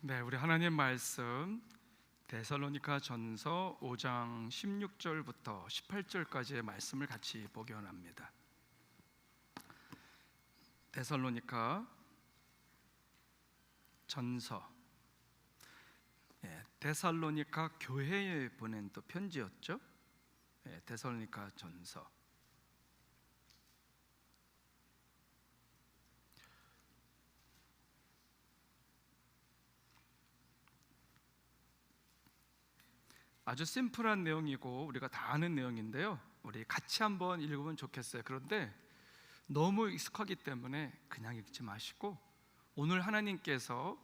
네, 우리 하나님 말씀 데살로니가 전서 5장 16절부터 18절까지의 말씀을 같이 보기 원합니다. 데살로니가 전서, 데살로니가 교회에 보낸 또 편지였죠. 데살로니가 전서. 아주 심플한 내용이고 우리가 다 아는 내용인데요, 우리 같이 한번 읽으면 좋겠어요. 그런데 너무 익숙하기 때문에 그냥 읽지 마시고, 오늘 하나님께서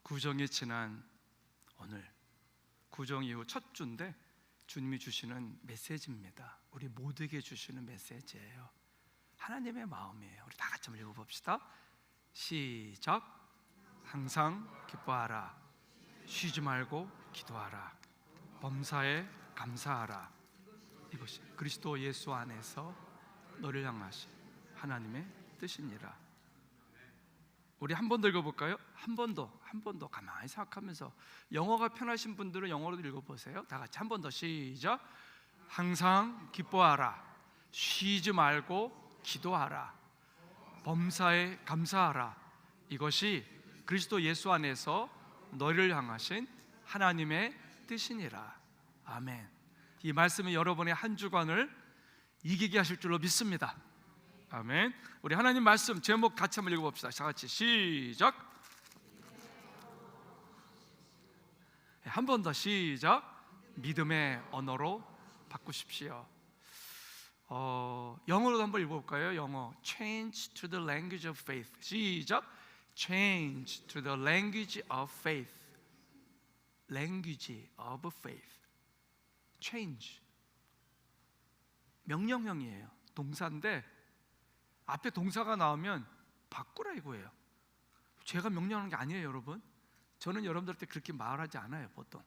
구정이 지난 오늘, 구정 이후 첫 주인데 주님이 주시는 메시지입니다. 우리 모두에게 주시는 메시지예요. 하나님의 마음이에요. 우리 다 같이 한번 읽어봅시다. 시작. 항상 기뻐하라. 쉬지 말고 기도하라. 범사에 감사하라. 이것이 그리스도 예수 안에서 너를 향하신 하나님의 뜻이니라. 우리 한 번 더 읽어볼까요? 한 번 더 가만히 생각하면서, 영어가 편하신 분들은 영어로 읽어보세요. 다 같이 한 번 더 시작. 항상 기뻐하라. 쉬지 말고 기도하라. 범사에 감사하라. 이것이 그리스도 예수 안에서 너를 향하신 하나님의 뜻이니라. 아멘. 이 말씀이 여러분의 한 주간을 이기게 하실 줄로 믿습니다. 아멘. 우리 하나님 말씀 제목 같이 한번 읽어봅시다. 다 같이 시작. 한 번 더 시작. 믿음의 언어로 바꾸십시오. 영어로도 한번 읽어볼까요? 영어. Change to the language of faith. 시작. Change to the language of faith. Language of faith. Change. 명령형이에요. 동사인데 앞에 동사가 나오면 바꾸라 이거예요. 제가 명령하는 게 아니에요, 여러분. 저는 여러분들한테 그렇게 말하지 않아요, 보통.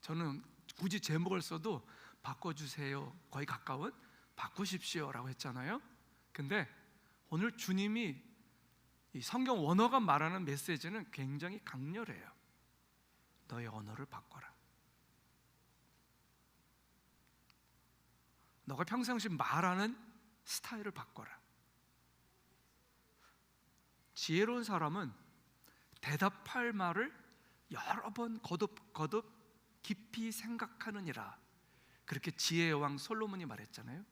저는 굳이 제목을 써도 바꿔주세요, 거의 가까운 바꾸십시오라고 했잖아요. 근데 오늘 주님이 이 성경 원어가 말하는 메시지는 굉장히 강렬해요. 너의 언어를 바꿔라. 너가 평상시 말하는 스타일을 바꿔라. 지혜로운 사람은 대답할 말을 여러 번 거듭 깊이 생각하느니라. 그렇게 지혜의 왕 솔로몬이 말했잖아요.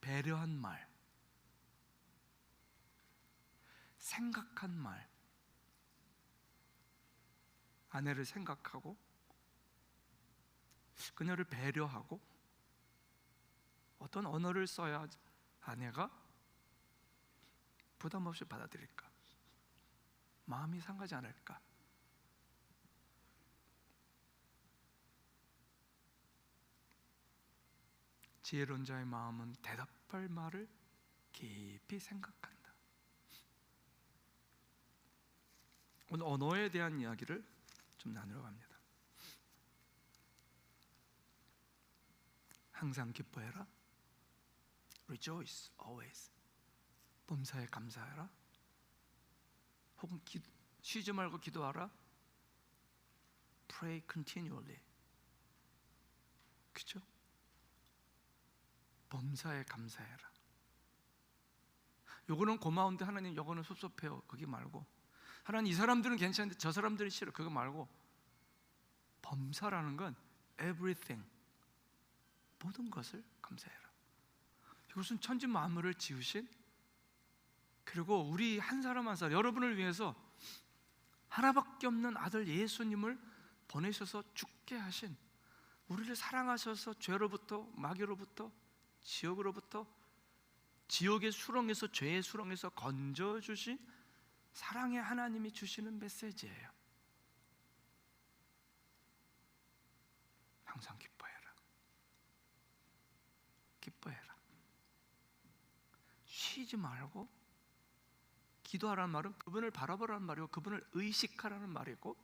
배려한 말, 생각한 말, 아내를 생각하고 그녀를 배려하고 어떤 언어를 써야 아내가 부담 없이 받아들일까, 마음이 상하지 않을까. 지혜로운 자의 마음은 대답할 말을 깊이 생각한다. 오늘 언어에 대한 이야기를 좀 나누러 갑니다. 항상 기뻐해라. Rejoice always. 범사에 감사해라. 혹은 쉬지 말고 기도하라. Pray continually. 그렇죠? 범사에 감사해라. 요거는 고마운데 하나님 요거는 섭섭해요. 그게 말고, 하나님 이 사람들은 괜찮은데 저 사람들은 싫어. 그거 말고, 범사라는 건 everything, 모든 것을 감사해라. 이것은 천지 만물을 지으신, 그리고 우리 한 사람 한 사람, 여러분을 위해서 하나밖에 없는 아들 예수님을 보내셔서 죽게 하신, 우리를 사랑하셔서 죄로부터, 마귀로부터, 지옥으로부터, 지옥의 수렁에서, 죄의 수렁에서 건져주신 사랑의 하나님이 주시는 메시지예요. 항상 기뻐해라. 기뻐해라. 쉬지 말고 기도하라는 말은 그분을 바라보라는 말이고, 그분을 의식하라는 말이고,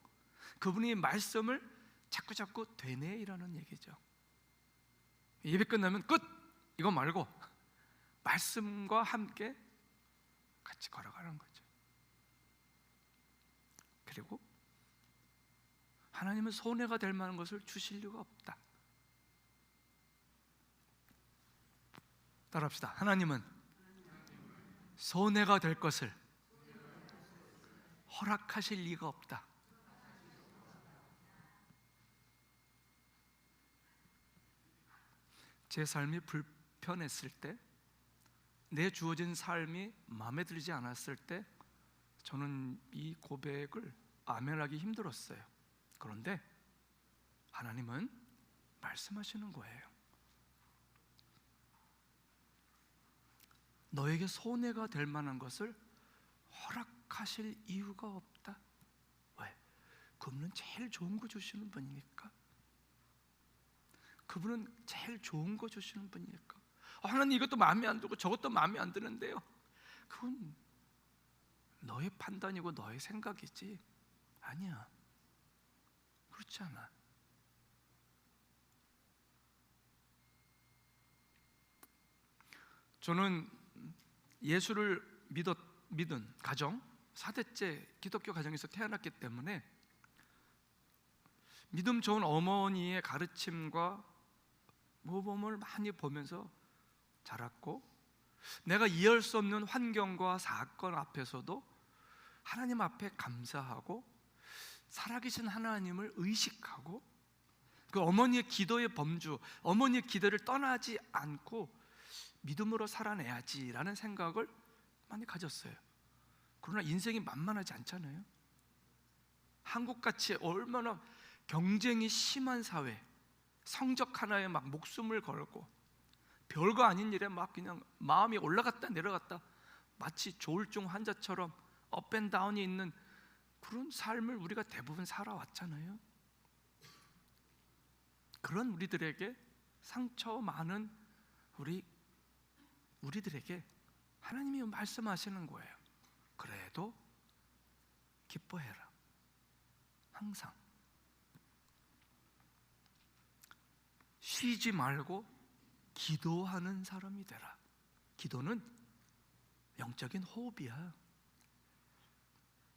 그분의 말씀을 자꾸 되뇌이라는 얘기죠. 예배 끝나면 끝! 이거 말고 말씀과 함께 같이 걸어가는 거죠. 그리고 하나님은 손해가 될 만한 것을 주실 리가 없다. 따라합시다. 하나님은 손해가 될 것을 허락하실 리가 없다. 제 삶이 불편했을 때, 내 주어진 삶이 마음에 들지 않았을 때 저는 이 고백을 아멘하기 힘들었어요. 그런데 하나님은 말씀하시는 거예요. 너에게 손해가 될 만한 것을 허락하실 이유가 없다. 왜? 그분은 제일 좋은 거 주시는 분이니까. 그분은 제일 좋은 거 주시는 분이니까. 하나님 이것도 마음에 안 들고 저것도 마음에 안 드는데요. 그건 너의 판단이고 너의 생각이지. 아니야. 그렇지 않아. 저는 예수를 믿은 가정, 4대째 기독교 가정에서 태어났기 때문에 믿음 좋은 어머니의 가르침과 모범을 많이 보면서 자랐고, 내가 이해할 수 없는 환경과 사건 앞에서도 하나님 앞에 감사하고 살아계신 하나님을 의식하고, 그 어머니의 기도의 범주, 어머니의 기도를 떠나지 않고 믿음으로 살아내야지라는 생각을 많이 가졌어요. 그러나 인생이 만만하지 않잖아요. 한국같이 얼마나 경쟁이 심한 사회, 성적 하나에 막 목숨을 걸고 별거 아닌 일에 막 그냥 마음이 올라갔다 내려갔다, 마치 조울증 환자처럼 업앤다운이 있는 그런 삶을 우리가 대부분 살아왔잖아요. 그런 우리들에게 상처 많은 우리들에게 하나님이 말씀하시는 거예요. 그래도 기뻐해라. 항상 쉬지 말고 기도하는 사람이 되라. 기도는 영적인 호흡이야.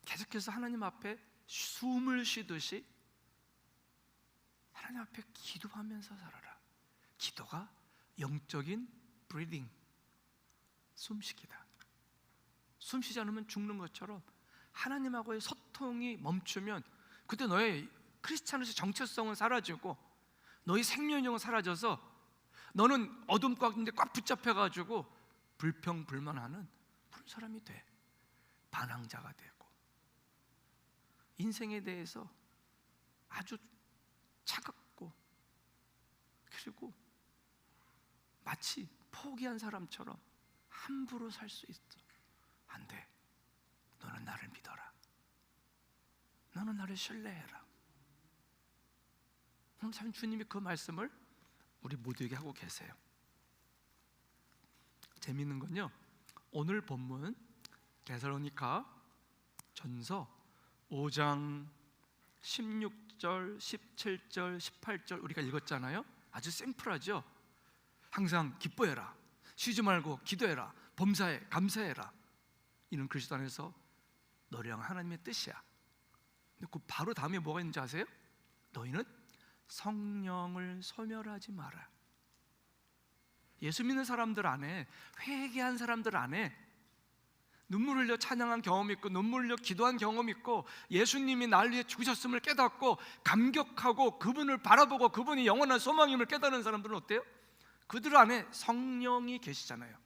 계속해서 하나님 앞에 숨을 쉬듯이 하나님 앞에 기도하면서 살아라. 기도가 영적인 breathing, 숨쉬기다. 숨쉬지 않으면 죽는 것처럼 하나님하고의 소통이 멈추면 그때 너의 크리스찬으로서의 정체성은 사라지고 너의 생명력은 사라져서 너는 어둠 가운데 꽉 붙잡혀가지고 불평불만하는 그런 사람이 돼. 반항자가 되고 인생에 대해서 아주 차갑고, 그리고 마치 포기한 사람처럼 함부로 살 수 있어. 안 돼. 너는 나를 믿어라. 너는 나를 신뢰해라. 오늘 참 주님이 그 말씀을 우리 모두에게 하고 계세요. 재미있는 건요, 오늘 본문 데살로니가 전서 5장 16절, 17절, 18절 우리가 읽었잖아요. 아주 심플하죠. 항상 기뻐해라, 쉬지 말고 기도해라, 범사에 감사해라. 이런 글씨도 안에서 너랑 하나님의 뜻이야. 근데 그 바로 다음에 뭐가 있는지 아세요? 너희는 성령을 소멸하지 마라. 예수 믿는 사람들 안에, 회개한 사람들 안에 눈물 흘려 찬양한 경험이 있고, 눈물 흘려 기도한 경험이 있고, 예수님이 날 위해 죽으셨음을 깨닫고 감격하고 그분을 바라보고 그분이 영원한 소망임을 깨달은 사람들은 어때요? 그들 안에 성령이 계시잖아요.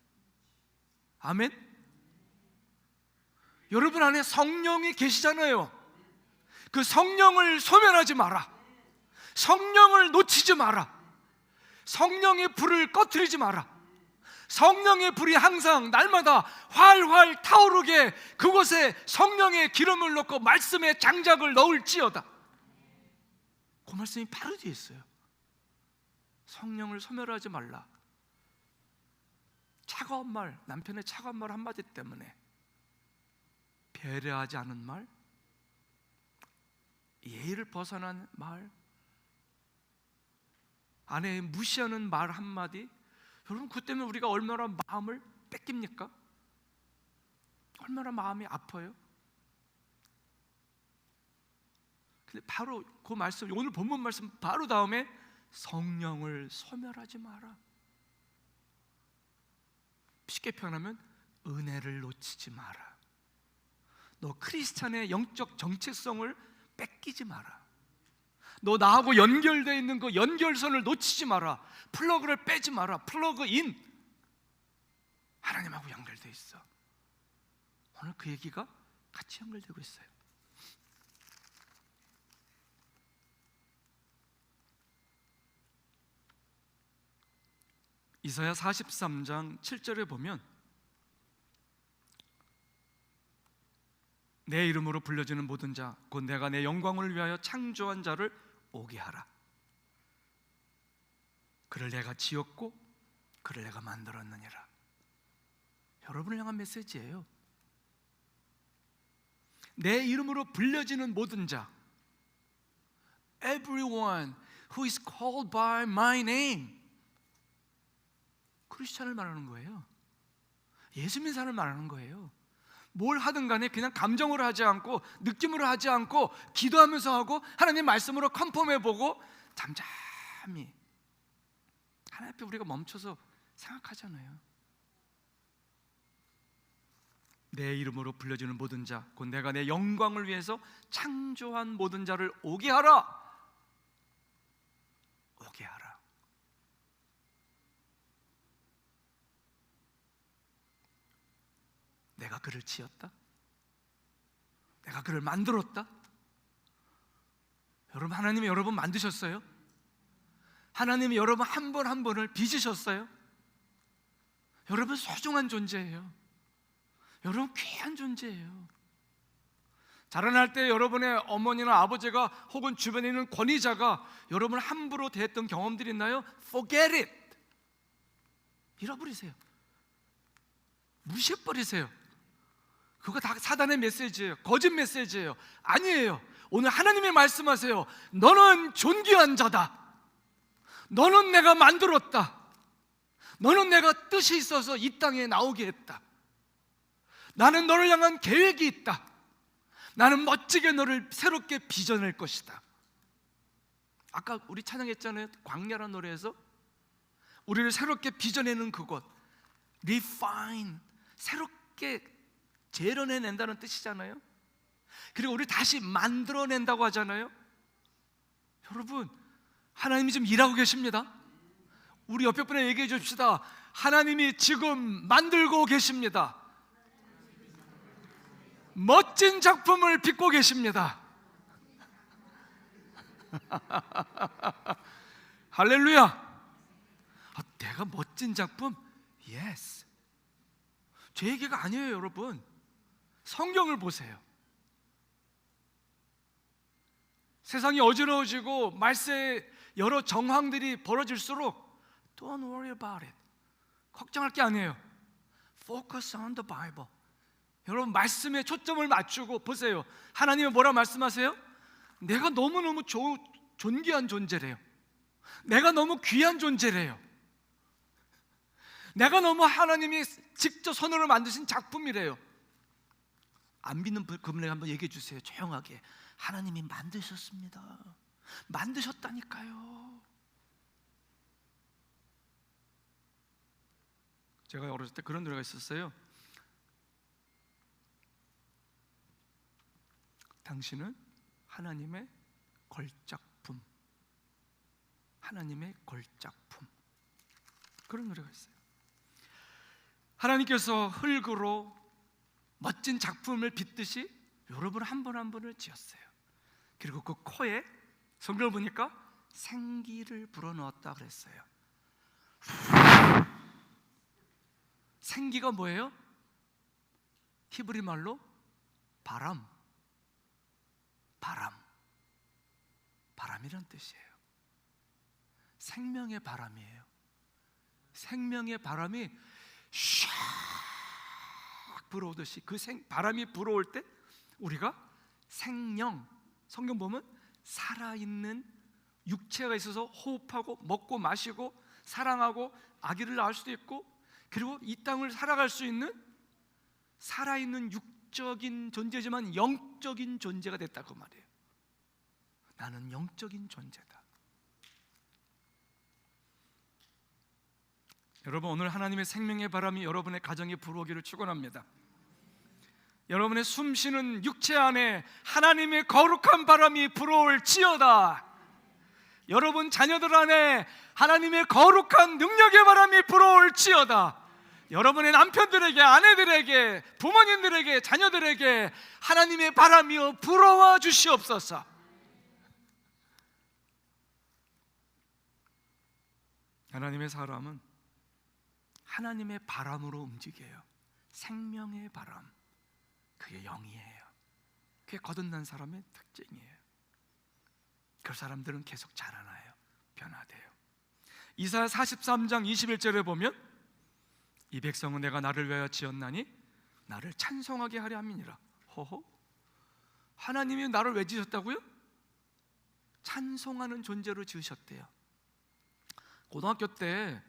아멘? 여러분 안에 성령이 계시잖아요. 그 성령을 소멸하지 마라. 성령을 놓치지 마라. 성령의 불을 꺼트리지 마라. 성령의 불이 항상 날마다 활활 타오르게 그곳에 성령의 기름을 넣고 말씀의 장작을 넣을지어다. 그 말씀이 바로 뒤에 있어요. 성령을 소멸하지 말라. 차가운 말, 남편의 차가운 말 한마디 때문에 배려하지 않은 말, 예의를 벗어난 말, 아내의 무시하는 말 한마디, 여러분 그 때문에 우리가 얼마나 마음을 뺏깁니까? 얼마나 마음이 아파요. 근데 바로 그 말씀, 오늘 본문 말씀 바로 다음에 성령을 소멸하지 마라. 쉽게 표현하면 은혜를 놓치지 마라. 너 크리스찬의 영적 정체성을 뺏기지 마라. 너 나하고 연결되어 있는 그 연결선을 놓치지 마라. 플러그를 빼지 마라. 플러그인, 하나님하고 연결되어 있어. 오늘 그 얘기가 같이 연결되고 있어요. 이사야 43장 7절에 보면 내 이름으로 불려지는 모든 자 곧 내가 내 영광을 위하여 창조한 자를 오게 하라. 그를 내가 지었고 그를 내가 만들었느니라. 여러분을 향한 메시지예요. 내 이름으로 불려지는 모든 자, everyone who is called by my name, 크리스찬을 말하는 거예요. 예수 믿는 사람을 말하는 거예요. 뭘 하든 간에 그냥 감정으로 하지 않고 느낌으로 하지 않고 기도하면서 하고 하나님 말씀으로 컨펌해보고 잠잠히 하나님 앞에 우리가 멈춰서 생각하잖아요. 내 이름으로 불려지는 모든 자 곧 내가 내 영광을 위해서 창조한 모든 자를 오게 하라. 오게 하라. 내가 그를 지었다? 내가 그를 만들었다? 여러분, 하나님이 여러분 만드셨어요? 하나님이 여러분 한 번 한 번을 빚으셨어요? 여러분 소중한 존재예요. 여러분 귀한 존재예요. 자라날 때 여러분의 어머니나 아버지가 혹은 주변에 있는 권위자가 여러분을 함부로 대했던 경험들이 있나요? Forget it. 잃어버리세요. 무시해버리세요. 그거 다 사단의 메시지예요. 거짓 메시지예요. 아니에요. 오늘 하나님이 말씀하세요. 너는 존귀한 자다. 너는 내가 만들었다. 너는 내가 뜻이 있어서 이 땅에 나오게 했다. 나는 너를 향한 계획이 있다. 나는 멋지게 너를 새롭게 빚어낼 것이다. 아까 우리 찬양했잖아요. 광야라는 노래에서 우리를 새롭게 빚어내는 그것, refine, 새롭게 재련해낸다는 뜻이잖아요. 그리고 우리 다시 만들어낸다고 하잖아요. 여러분, 하나님이 지금 일하고 계십니다. 우리 옆에 분에 얘기해 줍시다. 하나님이 지금 만들고 계십니다. 멋진 작품을 빚고 계십니다. 할렐루야. 내가 멋진 작품? Yes. 제 얘기가 아니에요, 여러분. 성경을 보세요. 세상이 어지러워지고 말세에 여러 정황들이 벌어질수록 Don't worry about it. 걱정할 게 아니에요. Focus on the Bible. 여러분, 말씀에 초점을 맞추고 보세요. 하나님은 뭐라 말씀하세요? 내가 너무너무 존귀한 존재래요. 내가 너무 귀한 존재래요. 내가 너무 하나님이 직접 손으로 만드신 작품이래요. 안 믿는 그분에게 한번 얘기해 주세요. 조용하게. 하나님이 만드셨습니다. 만드셨다니까요. 제가 어렸을 때 그런 노래가 있었어요. 당신은 하나님의 걸작품. 하나님의 걸작품. 그런 노래가 있어요. 하나님께서 흙으로 멋진 작품을 빚듯이 여러분 한 번 한 번을 지었어요. 그리고 그 코에 성경을 보니까 생기를 불어넣었다 그랬어요. 생기가 뭐예요? 히브리 말로 바람. 바람이란 뜻이에요. 생명의 바람이에요. 생명의 바람이 샥 불어오듯이 그 바람이 불어올 때 우리가 생명, 성경 보면 살아있는 육체가 있어서 호흡하고 먹고 마시고 사랑하고 아기를 낳을 수도 있고 그리고 이 땅을 살아갈 수 있는 살아있는 육적인 존재지만 영적인 존재가 됐다고 말이에요. 나는 영적인 존재다. 여러분, 오늘 하나님의 생명의 바람이 여러분의 가정에 불어오기를 축원합니다. 여러분의 숨쉬는 육체 안에 하나님의 거룩한 바람이 불어올지어다. 여러분 자녀들 안에 하나님의 거룩한 능력의 바람이 불어올지어다. 여러분의 남편들에게, 아내들에게, 부모님들에게, 자녀들에게 하나님의 바람이여 불어와 주시옵소서. 하나님의 사람은 하나님의 바람으로 움직여요. 생명의 바람, 그게 영이에요. 그게 거듭난 사람의 특징이에요. 그 사람들은 계속 자라나요. 변화돼요. 이사야 43장 21절에 보면 이 백성은 내가 나를 위하여 지었나니 나를 찬송하게 하려 함이니라. 허허, 하나님이 나를 왜 지으셨다고요? 찬송하는 존재로 지으셨대요. 고등학교 때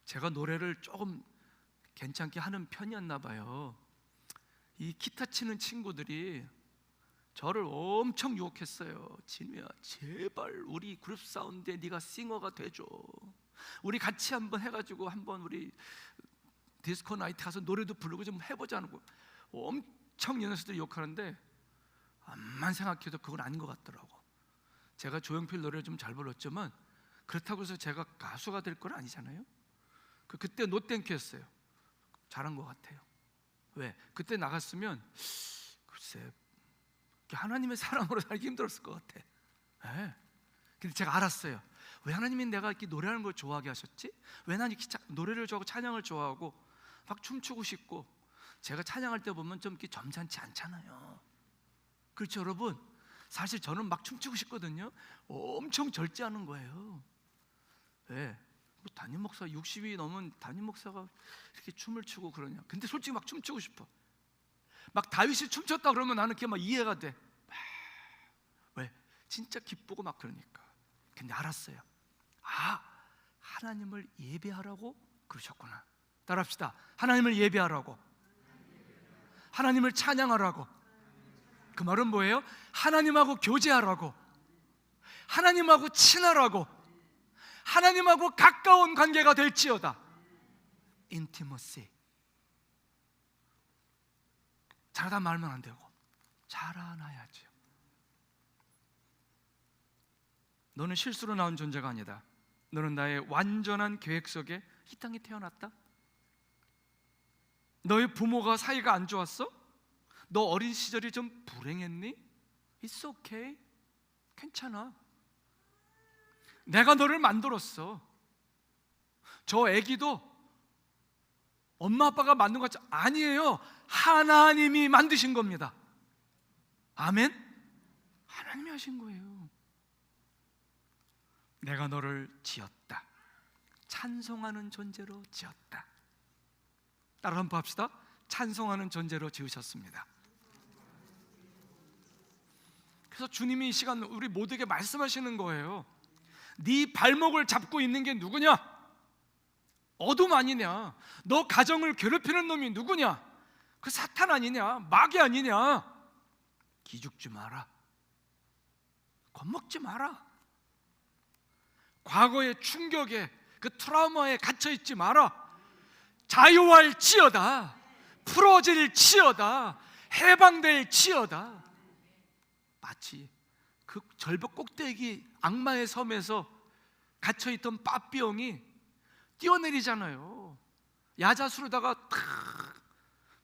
제가 노래를 조금 괜찮게 하는 편이었나 봐요. 이 기타 치는 친구들이 저를 엄청 유혹했어요. 진우야, 제발 우리 그룹 사운드에 네가 싱어가 돼줘. 우리 같이 한번 해가지고 한번 우리 디스코 나이트 가서 노래도 부르고 좀 해보자는 거. 엄청 연예인들이 욕하는데 암만 생각해도 그건 아닌 것 같더라고. 제가 조용필 노래를 좀 잘 불렀지만 그렇다고 해서 제가 가수가 될 건 아니잖아요. 그때 노땡큐였어요. 잘한 것 같아요. 왜? 그때 나갔으면 글쎄 하나님의 사람으로 살기 힘들었을 것 같아. 네. 근데 제가 알았어요. 왜 하나님이 내가 이렇게 노래하는 걸 좋아하게 하셨지? 왜 난 이렇게 노래를 좋아하고 찬양을 좋아하고 막 춤추고 싶고. 제가 찬양할 때 보면 좀 이렇게 점잖지 않잖아요. 그렇죠 여러분? 사실 저는 막 춤추고 싶거든요. 엄청 절제하는 거예요. 왜? 뭐 담임 목사 60이 넘은 담임 목사가 이렇게 춤을 추고 그러냐. 근데 솔직히 막 춤추고 싶어. 막 다윗이 춤췄다 그러면 나는 그게 막 이해가 돼. 왜? 진짜 기쁘고 막 그러니까. 근데 알았어요. 아, 하나님을 예배하라고 그러셨구나. 따라합시다. 하나님을 예배하라고, 하나님을 찬양하라고. 그 말은 뭐예요? 하나님하고 교제하라고, 하나님하고 친하라고, 하나님하고 가까운 관계가 될지어다. 인티머시. 잘하다 말면 안 되고 자라나야죠. 너는 실수로 나온 존재가 아니다. 너는 나의 완전한 계획 속에 이 땅에 태어났다. 너의 부모가 사이가 안 좋았어? 너 어린 시절이 좀 불행했니? It's okay. 괜찮아. 내가 너를 만들었어. 저 애기도 엄마 아빠가 만든 것 같지? 아니에요. 하나님이 만드신 겁니다. 아멘? 하나님이 하신 거예요. 내가 너를 지었다. 찬송하는 존재로 지었다. 따라 한번 합시다. 찬송하는 존재로 지으셨습니다. 그래서 주님이 이 시간 우리 모두에게 말씀하시는 거예요. 네 발목을 잡고 있는 게 누구냐? 어둠 아니냐? 너 가정을 괴롭히는 놈이 누구냐? 그 사탄 아니냐? 마귀 아니냐? 기죽지 마라. 겁먹지 마라. 과거의 충격에, 그 트라우마에 갇혀있지 마라. 자유할지어다. 풀어질지어다. 해방될지어다. 마치 그 절벽 꼭대기 악마의 섬에서 갇혀있던 빠삐용이 뛰어내리잖아요. 야자수로다가 탁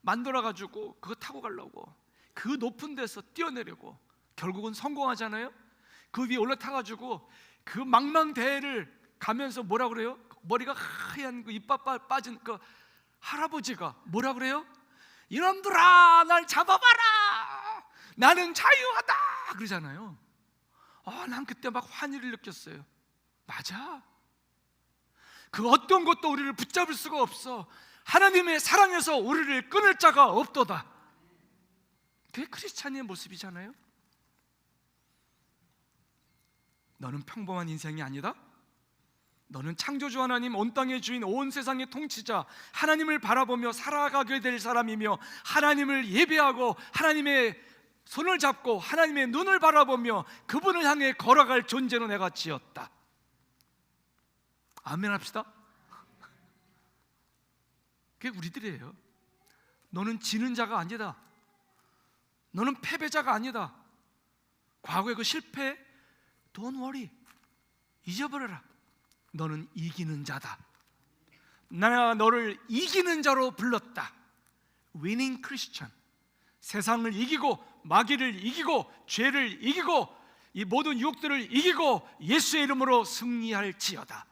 만들어가지고 그거 타고 가려고 그 높은 데서 뛰어내리고 결국은 성공하잖아요. 그 위에 올라타가지고 그 망망대해를 가면서 뭐라 그래요? 머리가 하얀 그 이빨 빠진 그 할아버지가 뭐라 그래요? 이놈들아 날 잡아봐라. 나는 자유하다 그러잖아요. 난 그때 막 환희를 느꼈어요. 맞아. 그 어떤 것도 우리를 붙잡을 수가 없어. 하나님의 사랑에서 우리를 끊을 자가 없도다. 그게 크리스찬의 모습이잖아요. 너는 평범한 인생이 아니다. 너는 창조주 하나님, 온 땅의 주인, 온 세상의 통치자 하나님을 바라보며 살아가게 될 사람이며, 하나님을 예배하고 하나님의 손을 잡고 하나님의 눈을 바라보며 그분을 향해 걸어갈 존재로 내가 지었다. 아멘 합시다. 그게 우리들이에요. 너는 지는 자가 아니다. 너는 패배자가 아니다. 과거의 그 실패 Don't worry, 잊어버려라. 너는 이기는 자다. 내가 너를 이기는 자로 불렀다. Winning Christian. 세상을 이기고 마귀를 이기고 죄를 이기고 이 모든 유혹들을 이기고 예수의 이름으로 승리할지어다.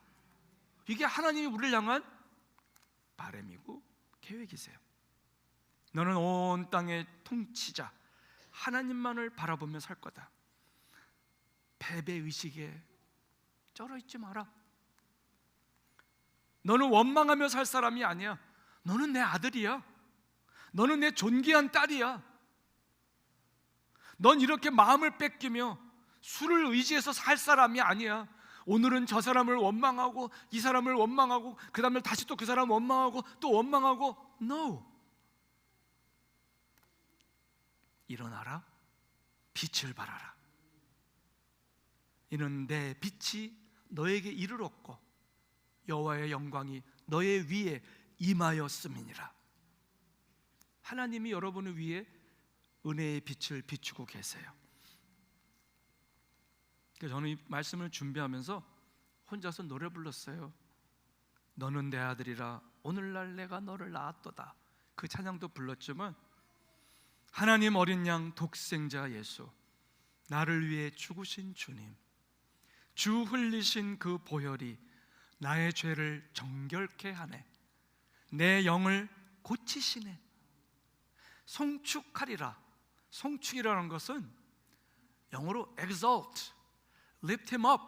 이게 하나님이 우리를 향한 바람이고 계획이세요. 너는 온 땅의 통치자 하나님만을 바라보며 살 거다. 패배의식에 쩔어있지 마라. 너는 원망하며 살 사람이 아니야. 너는 내 아들이야. 너는 내 존귀한 딸이야. 넌 이렇게 마음을 뺏기며 술을 의지해서 살 사람이 아니야. 오늘은 저 사람을 원망하고 이 사람을 원망하고 그 다음에 다시 또 그 사람 원망하고 또 원망하고. No. 일어나라. 빛을 발하라. 이는 내 빛이 너에게 이르렀고 여호와의 영광이 너의 위에 임하였음이니라. 하나님이 여러분의 위에 은혜의 빛을 비추고 계세요. 그래서 저는 이 말씀을 준비하면서 혼자서 노래 불렀어요. 너는 내 아들이라 오늘날 내가 너를 낳았도다. 그 찬양도 불렀지만 하나님 어린 양 독생자 예수, 나를 위해 죽으신 주님, 주 흘리신 그 보혈이 나의 죄를 정결케 하네. 내 영을 고치시네. 송축하리라. 송축이라는 것은 영어로 exalt, lift him up,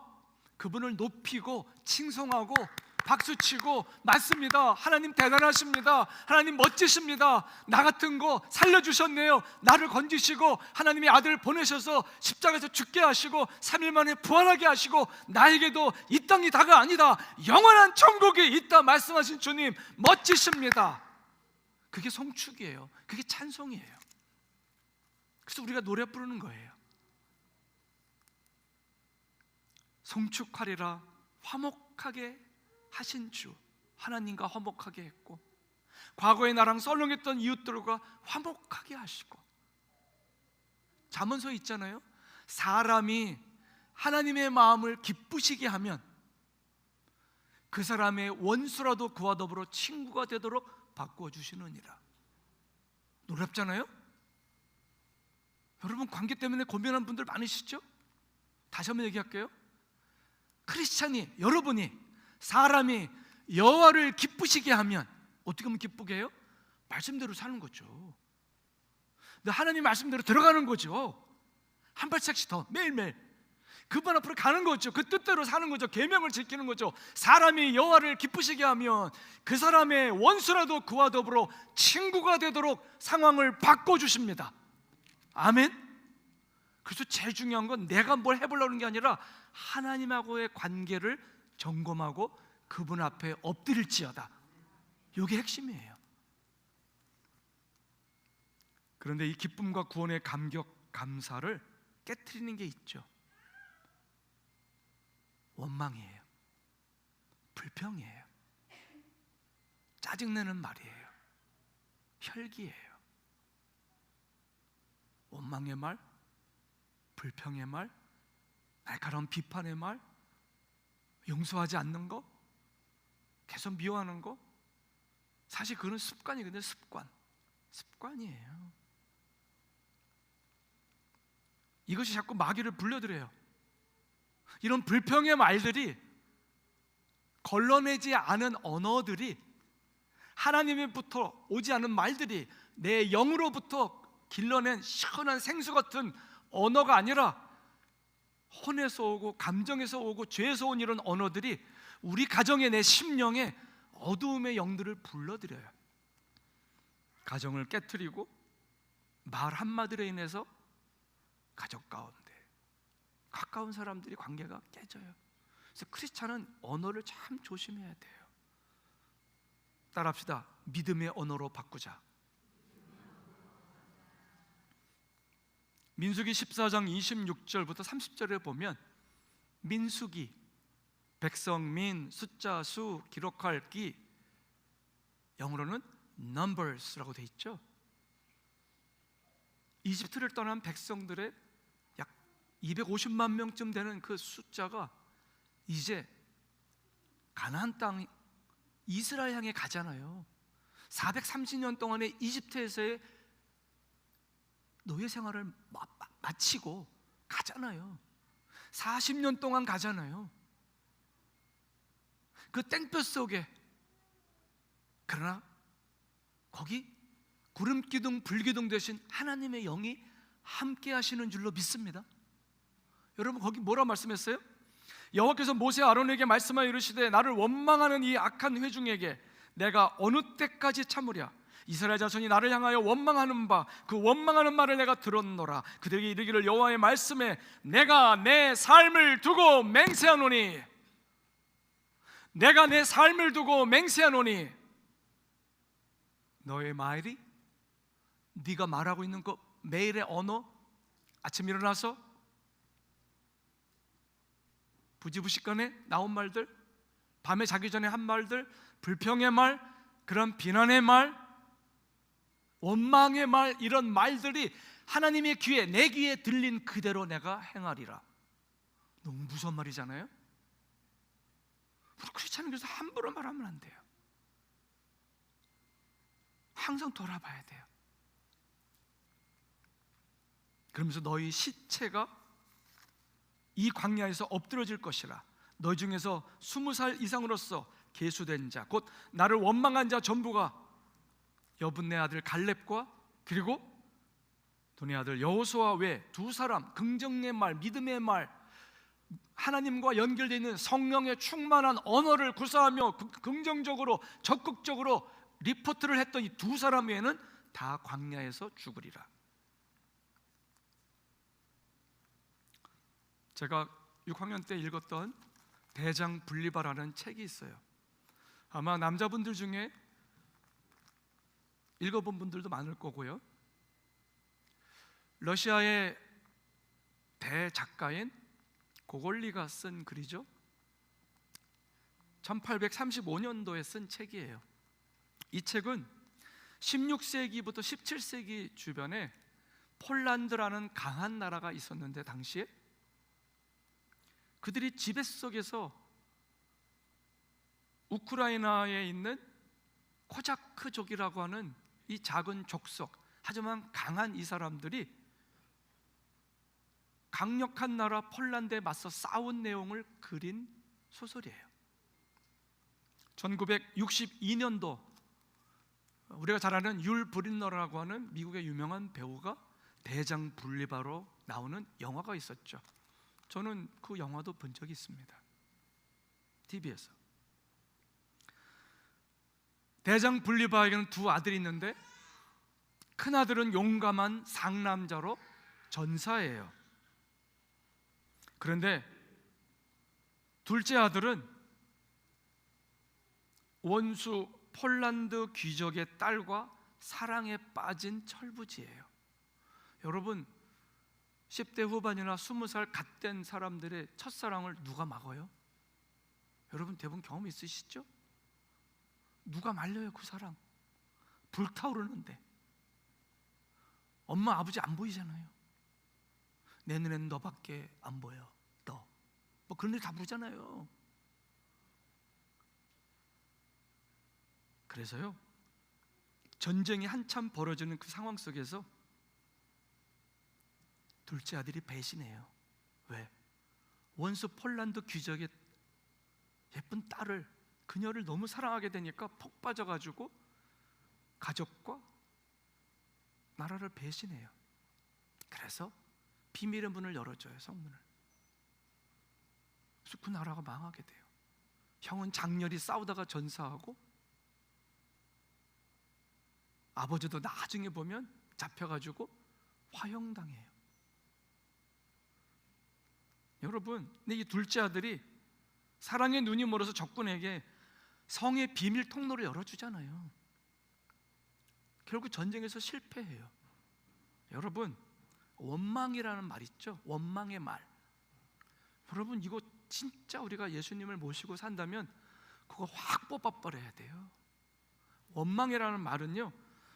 그분을 높이고 칭송하고 박수치고 맞습니다. 하나님 대단하십니다. 하나님 멋지십니다. 나 같은 거 살려주셨네요. 나를 건지시고 하나님의 아들을 보내셔서 십자가에서 죽게 하시고 3일 만에 부활하게 하시고 나에게도 이 땅이 다가 아니다, 영원한 천국이 있다 말씀하신 주님 멋지십니다. 그게 송축이에요. 그게 찬송이에요. 그래서 우리가 노래 부르는 거예요. 송축하리라. 화목하게 하신 주 하나님과 화목하게 했고, 과거에 나랑 썰렁했던 이웃들과 화목하게 하시고. 잠언서에 있잖아요. 사람이 하나님의 마음을 기쁘시게 하면 그 사람의 원수라도 그와 더불어 친구가 되도록 바꿔주시느니라. 놀랍잖아요. 여러분 관계 때문에 고민하는 분들 많으시죠? 다시 한번 얘기할게요. 크리스찬이, 여러분이 사람이 여호와를 기쁘시게 하면 어떻게 하면 기쁘게 해요? 말씀대로 사는 거죠. 하나님 말씀대로 들어가는 거죠. 한 발짝씩 더 매일매일 그분 앞으로 가는 거죠. 그 뜻대로 사는 거죠. 계명을 지키는 거죠. 사람이 여호와를 기쁘시게 하면 그 사람의 원수라도 그와 더불어 친구가 되도록 상황을 바꿔주십니다. 아멘. 그래서 제일 중요한 건 내가 뭘 해보려고 하는 게 아니라 하나님하고의 관계를 점검하고 그분 앞에 엎드릴지어다. 이게 핵심이에요. 그런데 이 기쁨과 구원의 감격, 감사를 깨트리는 게 있죠. 원망이에요. 불평이에요. 짜증내는 말이에요. 혈기예요. 원망의 말, 불평의 말, 날카로운 비판의 말, 용서하지 않는 거, 계속 미워하는 거. 사실 그건 습관이거든요. 습관이에요. 이것이 자꾸 마귀를 불러들여요. 이런 불평의 말들이, 걸러내지 않은 언어들이, 하나님으로부터 오지 않은 말들이 내 영으로부터 길러낸 시원한 생수 같은 언어가 아니라 혼에서 오고 감정에서 오고 죄에서 온 이런 언어들이 우리 가정의 내 심령에 어두움의 영들을 불러들여요. 가정을 깨트리고 말 한마디로 인해서 가족 가운데 가까운 사람들이 관계가 깨져요. 그래서 크리스찬은 언어를 참 조심해야 돼요. 따라합시다. 믿음의 언어로 바꾸자. 민수기 14장 26절부터 30절에 보면 민수기, 백성민, 숫자, 수, 기록할 기, 영어로는 numbers라고 돼 있죠. 이집트를 떠난 백성들의 약 250만 명쯤 되는 그 숫자가 이제 가나안 땅 이스라엘 향해 가잖아요. 430년 동안의 이집트에서의 노예 생활을 마치고 가잖아요. 40년 동안 가잖아요. 그 땡볕 속에. 그러나 거기 구름기둥 불기둥 되신 하나님의 영이 함께 하시는 줄로 믿습니다. 여러분, 거기 뭐라 말씀했어요? 여호와께서 모세 아론에게 말씀하여 이르시되 나를 원망하는 이 악한 회중에게 내가 어느 때까지 참으랴? 이스라엘 자손이 나를 향하여 원망하는 바 그 원망하는 말을 내가 들었노라. 그들에게 이르기를 여호와의 말씀에 내가 내 삶을 두고 맹세하노니, 내가 내 삶을 두고 맹세하노니 너의 말이, 네가 말하고 있는 그 매일의 언어, 아침 일어나서 부지부식간에 나온 말들, 밤에 자기 전에 한 말들, 불평의 말, 그런 비난의 말, 원망의 말, 이런 말들이 하나님의 귀에, 내 귀에 들린 그대로 내가 행하리라. 너무 무서운 말이잖아요. 우리 크리스찬은 그래서 함부로 말하면 안 돼요. 항상 돌아봐야 돼요. 그러면서 너희 시체가 이 광야에서 엎드러질 것이라. 너희 중에서 20살 이상으로서 계수된 자, 곧 나를 원망한 자 전부가 여분네 아들 갈렙과 그리고 돈의 아들 여호수아 외 두 사람, 긍정의 말, 믿음의 말, 하나님과 연결되어 있는 성령의 충만한 언어를 구사하며 긍정적으로 적극적으로 리포트를 했던 이 두 사람 외에는 다 광야에서 죽으리라. 제가 6학년 때 읽었던 대장 분리바라는 책이 있어요. 아마 남자분들 중에 읽어본 분들도 많을 거고요. 러시아의 대작가인 고골리가 쓴 글이죠. 1835년도에 쓴 책이에요. 이 책은 16세기부터 17세기 주변에 폴란드라는 강한 나라가 있었는데, 당시에 그들이 지배 속에서 우크라이나에 있는 코자크족이라고 하는 이 작은 족속, 하지만 강한 이 사람들이 강력한 나라 폴란드에 맞서 싸운 내용을 그린 소설이에요. 1962년도 우리가 잘 아는 율 브린너라고 하는 미국의 유명한 배우가 대장 분리바로 나오는 영화가 있었죠. 저는 그 영화도 본 적이 있습니다. TV에서. 대장 분리바에게는 두 아들이 있는데, 큰 아들은 용감한 상남자로 전사예요. 그런데 둘째 아들은 원수 폴란드 귀족의 딸과 사랑에 빠진 철부지예요. 여러분, 10대 후반이나 20살 갓 된 사람들의 첫사랑을 누가 막아요? 여러분 대부분 경험 있으시죠? 누가 말려요? 그 사랑 불타오르는데 엄마 아버지 안 보이잖아요. 내 눈에는 너밖에 안 보여. 너 뭐 그런 일 다 부르잖아요. 그래서요, 전쟁이 한참 벌어지는 그 상황 속에서 둘째 아들이 배신해요. 왜? 원수 폴란드 귀족의 예쁜 딸을, 그녀를 너무 사랑하게 되니까 폭 빠져가지고 가족과 나라를 배신해요. 그래서 비밀의 문을 열어줘요, 성문을. 그래서 그 나라가 망하게 돼요. 형은 장렬히 싸우다가 전사하고, 아버지도 나중에 보면 잡혀가지고 화형당해요. 여러분, 근데 이 둘째 아들이 사랑의 눈이 멀어서 적군에게 성의 비밀 통로를 열어주잖아요. 결국 전쟁에서 실패해요. 여러분, 원망이라는 말 있죠? 원망의 말. 여러분, 이거 진짜 우리가 예수님을 모시고 산다면 그거 확 뽑아버려야 돼요. 원망이라는 말은요,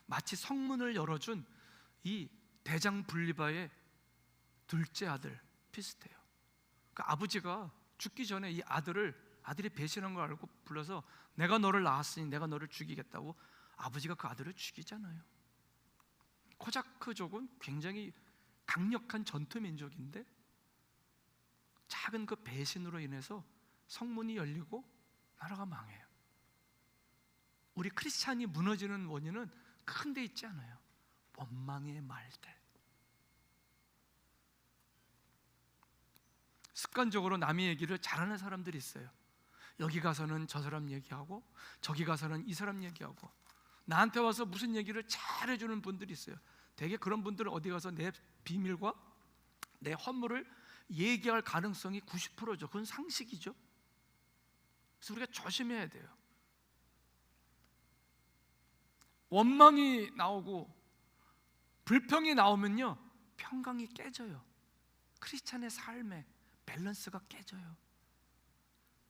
마치 성문을 열어준 이 대장 분리바의 둘째 아들 비슷해요. 그러니까 아버지가 죽기 전에 이 아들이 배신한 걸 알고 불러서 내가 너를 낳았으니 내가 너를 죽이겠다고 아버지가 그 아들을 죽이잖아요. 코자크족은 굉장히 강력한 전투 민족인데 작은 그 배신으로 인해서 성문이 열리고 나라가 망해요. 우리 크리스찬이 무너지는 원인은 큰 데 있지 않아요. 원망의 말들. 습관적으로 남의 얘기를 잘하는 사람들이 있어요. 여기 가서는 저 사람 얘기하고 저기 가서는 이 사람 얘기하고 나한테 와서 무슨 얘기를 잘해주는 분들이 있어요. 되게 그런 분들은 어디 가서 내 비밀과 내 허물을 얘기할 가능성이 90%죠. 그건 상식이죠. 그래서 우리가 조심해야 돼요. 원망이 나오고 불평이 나오면요, 평강이 깨져요. 크리스찬의 삶에 밸런스가 깨져요.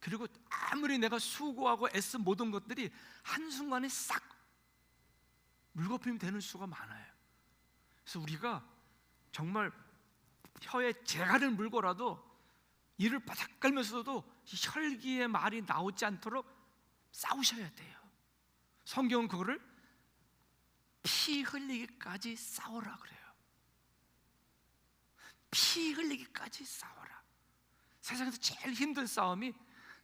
그리고 아무리 내가 수고하고 애쓰 모든 것들이 한순간에 싹 물거품이 되는 수가 많아요. 그래서 우리가 정말 혀에 재갈을 물고라도 이를 바닥 깔면서도 혈기의 말이 나오지 않도록 싸우셔야 돼요. 성경은 그거를 피 흘리기까지 싸우라 그래요. 피 흘리기까지 싸워라. 세상에서 제일 힘든 싸움이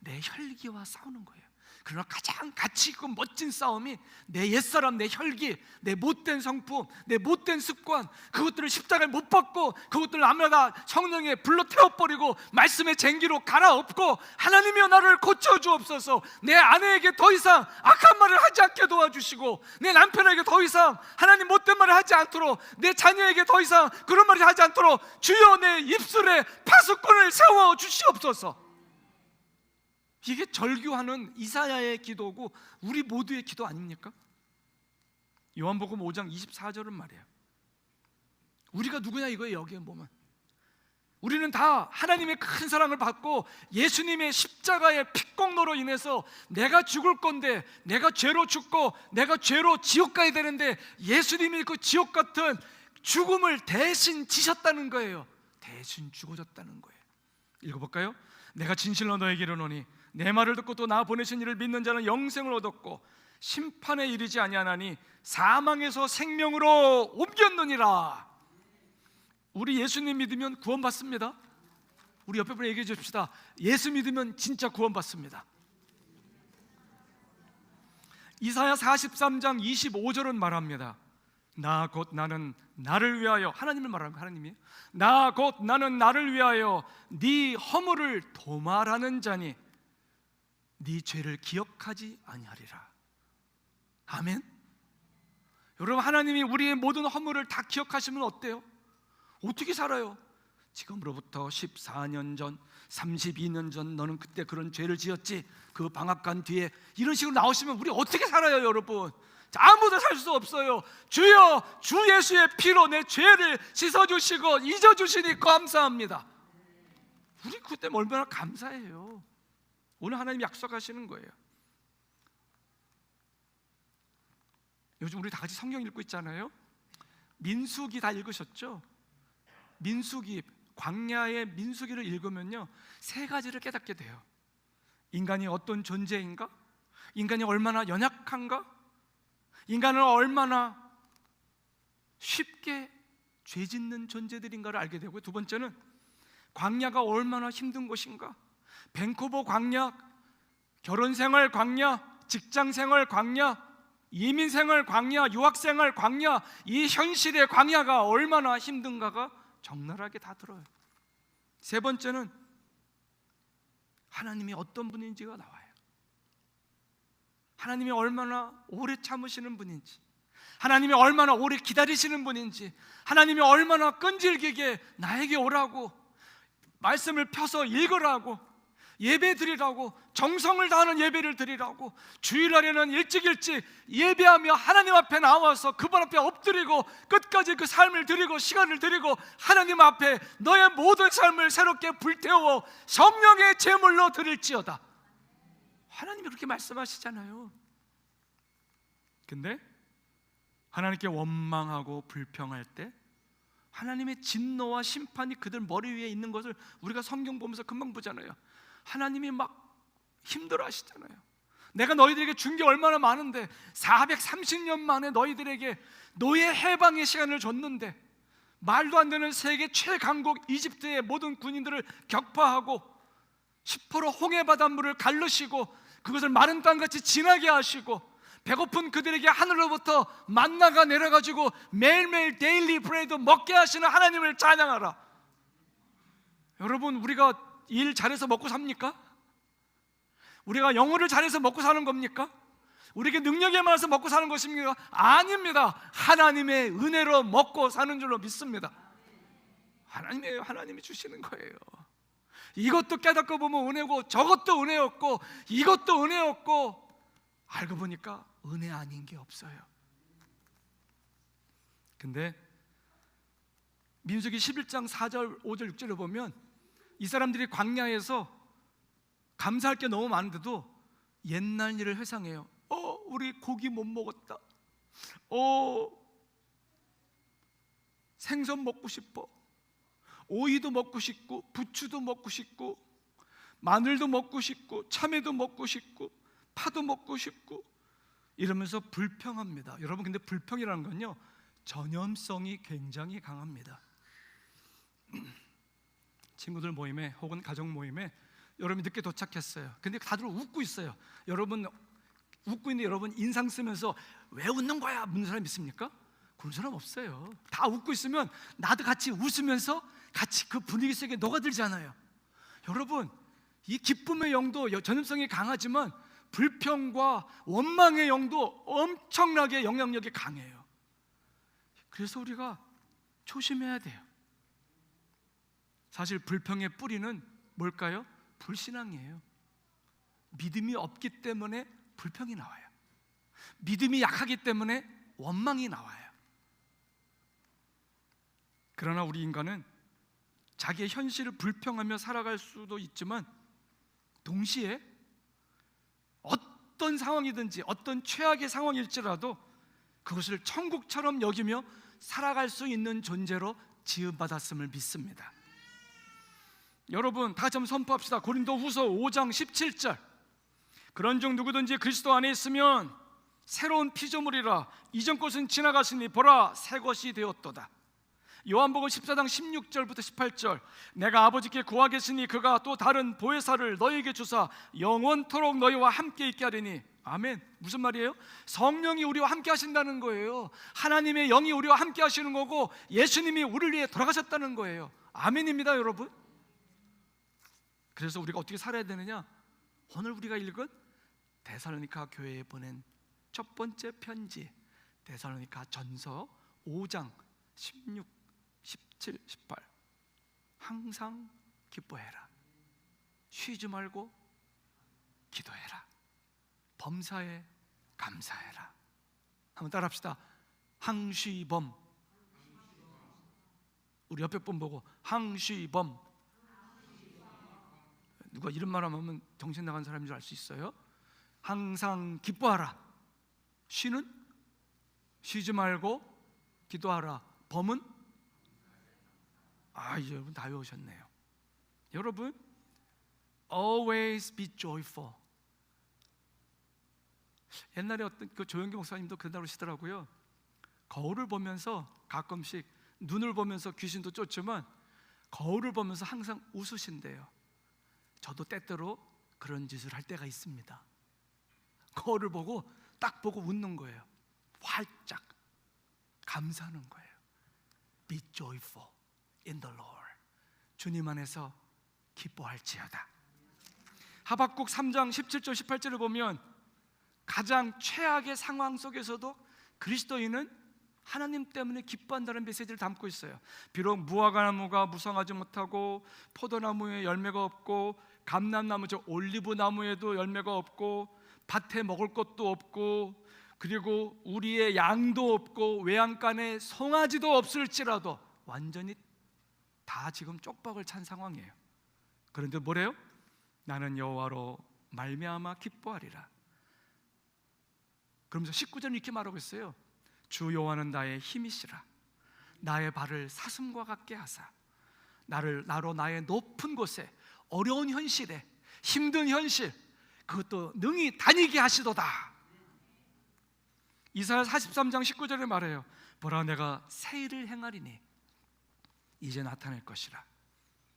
내 혈기와 싸우는 거예요. 그러나 가장 가치 있고 멋진 싸움이 내 옛사람, 내 혈기, 내 못된 성품, 내 못된 습관, 그것들을 십자가에 못 박고 그것들을 아무나 성령에 불러 태워버리고 말씀의 쟁기로 갈아엎고 하나님이여 나를 고쳐주옵소서, 내 아내에게 더 이상 악한 말을 하지 않게 도와주시고 내 남편에게 더 이상 하나님 못된 말을 하지 않도록 내 자녀에게 더 이상 그런 말을 하지 않도록 주여 내 입술에 파수꾼을 세워주시옵소서. 이게 절규하는 이사야의 기도고 우리 모두의 기도 아닙니까? 요한복음 5장 24절은 말이에요. 우리가 누구냐 이거예요. 여기에 보면 우리는 다 하나님의 큰 사랑을 받고 예수님의 십자가의 핏공로로 인해서 내가 죽을 건데 내가 죄로 죽고 내가 죄로 지옥 가야 되는데 예수님이 그 지옥 같은 죽음을 대신 지셨다는 거예요. 대신 죽어졌다는 거예요. 읽어볼까요? 내가 진실로 너에게 이르노니 내 말을 듣고 또 나 보내신 이를 믿는 자는 영생을 얻었고 심판에 이르지 아니하나니 사망에서 생명으로 옮겼느니라. 우리 예수님 믿으면 구원받습니다. 우리 옆에 분 얘기해 줍시다. 예수 믿으면 진짜 구원받습니다. 이사야 43장 25절은 말합니다. 나 곧 나는 나를 위하여, 하나님을 말합니다. 하나님이 나 곧 나는 나를 위하여 네 허물을 도말하는 자니 네 죄를 기억하지 아니하리라. 아멘. 여러분, 하나님이 우리의 모든 허물을 다 기억하시면 어때요? 어떻게 살아요? 지금으로부터 14년 전, 32년 전 너는 그때 그런 죄를 지었지, 그 방학간 뒤에, 이런 식으로 나오시면 우리 어떻게 살아요, 여러분? 아무도 살 수 없어요. 주여, 주 예수의 피로 내 죄를 씻어주시고 잊어주시니 감사합니다. 우리 그때 얼마나 감사해요. 오늘 하나님 약속하시는 거예요. 요즘 우리 다 같이 성경 읽고 있잖아요. 민수기 다 읽으셨죠? 민수기, 광야의 민수기를 읽으면요, 세 가지를 깨닫게 돼요. 인간이 어떤 존재인가? 인간이 얼마나 연약한가? 인간은 얼마나 쉽게 죄 짓는 존재들인가를 알게 되고요. 두 번째는 광야가 얼마나 힘든 곳인가? 밴쿠버 광야, 결혼생활 광야, 직장생활 광야, 이민생활 광야, 유학생활 광야, 이 현실의 광야가 얼마나 힘든가가 적나라하게 다 들어요. 세 번째는 하나님이 어떤 분인지가 나와요. 하나님이 얼마나 오래 참으시는 분인지, 하나님이 얼마나 오래 기다리시는 분인지, 하나님이 얼마나 끈질기게 나에게 오라고 말씀을 펴서 읽으라고, 예배 드리라고, 정성을 다하는 예배를 드리라고, 주일날에는 일찍 예배하며 하나님 앞에 나와서 그분 앞에 엎드리고 끝까지 그 삶을 드리고 시간을 드리고 하나님 앞에 너의 모든 삶을 새롭게 불태워 성령의 제물로 드릴지어다. 하나님이 그렇게 말씀하시잖아요. 근데 하나님께 원망하고 불평할 때 하나님의 진노와 심판이 그들 머리 위에 있는 것을 우리가 성경 보면서 금방 보잖아요. 하나님이 막 힘들어 하시잖아요. 내가 너희들에게 준 게 얼마나 많은데 430년 만에 너희들에게 노예 해방의 시간을 줬는데 말도 안 되는 세계 최강국 이집트의 모든 군인들을 격파하고 10% 홍해 바닷물을 갈르시고 그것을 마른 땅같이 진하게 하시고 배고픈 그들에게 하늘로부터 만나가 내려가지고 매일매일 데일리 브레드 먹게 하시는 하나님을 찬양하라. 여러분, 우리가 일 잘해서 먹고 삽니까? 우리가 영어를 잘해서 먹고 사는 겁니까? 우리에게 능력이 많아서 먹고 사는 것입니까? 아닙니다. 하나님의 은혜로 먹고 사는 줄로 믿습니다. 하나님이 주시는 거예요. 이것도 깨닫고 보면 은혜고 저것도 은혜였고 이것도 은혜였고 알고 보니까 은혜 아닌 게 없어요. 근데 민수기 11장 4절 5절 6절을 보면 이 사람들이 광야에서 감사할 게 너무 많은데도 옛날 일을 회상해요. 우리 고기 못 먹었다. 생선 먹고 싶어. 오이도 먹고 싶고 부추도 먹고 싶고 마늘도 먹고 싶고 참외도 먹고 싶고 파도 먹고 싶고 이러면서 불평합니다. 여러분, 근데 불평이라는 건요 전염성이 굉장히 강합니다. 친구들 모임에 혹은 가족 모임에 여러분이 늦게 도착했어요. 근데 다들 웃고 있어요. 여러분 웃고 있는데 여러분 인상 쓰면서 왜 웃는 거야? 묻는 사람 있습니까? 그런 사람 없어요. 다 웃고 있으면 나도 같이 웃으면서 같이 그 분위기 속에 녹아들잖아요. 여러분, 이 기쁨의 영도 전염성이 강하지만 불평과 원망의 영도 엄청나게 영향력이 강해요. 그래서 우리가 조심해야 돼요. 사실 불평의 뿌리는 뭘까요? 불신앙이에요. 믿음이 없기 때문에 불평이 나와요. 믿음이 약하기 때문에 원망이 나와요. 그러나 우리 인간은 자기의 현실을 불평하며 살아갈 수도 있지만 동시에 어떤 상황이든지 어떤 최악의 상황일지라도 그것을 천국처럼 여기며 살아갈 수 있는 존재로 지음받았음을 믿습니다. 여러분, 다 같이 한번 선포합시다. 고린도후서 5장 17절. 그런즉 누구든지 그리스도 안에 있으면 새로운 피조물이라. 이전 것은 지나갔으니 보라 새 것이 되었도다. 요한복음 14장 16절부터 18절. 내가 아버지께 구하겠으니 그가 또 다른 보혜사를 너희에게 주사 영원토록 너희와 함께 있게 하리니. 아멘. 무슨 말이에요? 성령이 우리와 함께 하신다는 거예요. 하나님의 영이 우리와 함께 하시는 거고 예수님이 우리를 위해 돌아가셨다는 거예요. 아멘입니다, 여러분. 그래서 우리가 어떻게 살아야 되느냐? 오늘 우리가 읽은 데살로니가 교회에 보낸 첫 번째 편지 데살로니가 전서 5장 16, 17, 18. 항상 기뻐해라. 쉬지 말고 기도해라. 범사에 감사해라. 한번 따라합시다. 항쉬범. 우리 옆에 분 보고 항쉬범. 누가 이런 말 하면 정신 나간 사람인 줄 알 수 있어요. 항상 기뻐하라. 쉬는? 쉬지 말고 기도하라. 범은? 이제 여러분 다 외우셨네요. 여러분, always be joyful. 옛날에 어떤 그 조영기 목사님도 그런 날 하시더라고요. 거울을 보면서 가끔씩 눈을 보면서 귀신도 쫓지만 거울을 보면서 항상 웃으신대요. 저도 때때로 그런 짓을 할 때가 있습니다. 거울을 보고 딱 보고 웃는 거예요. 활짝 감사하는 거예요. Be joyful in the Lord. 주님 안에서 기뻐할지어다. 하박국 3장 17절 18절을 보면 가장 최악의 상황 속에서도 그리스도인은 하나님 때문에 기뻐한다는 메시지를 담고 있어요. 비록 무화과나무가 무성하지 못하고 포도나무에 열매가 없고 감람나무, 저 올리브 나무에도 열매가 없고 밭에 먹을 것도 없고 그리고 우리의 양도 없고 외양간에 송아지도 없을지라도 완전히 다 지금 쪽박을 찬 상황이에요. 그런데 뭐래요? 나는 여호와로 말미암아 기뻐하리라. 그러면서 19절 이렇게 말하고 있어요. 주 여호와는 나의 힘이시라. 나의 발을 사슴과 같게 하사 나로 나의 높은 곳에 어려운 현실에 힘든 현실 그것도 능히 다니게 하시도다. 이사야 43장 19절에 말해요. 보라 내가 새 일을 행하리니 이제 나타낼 것이라.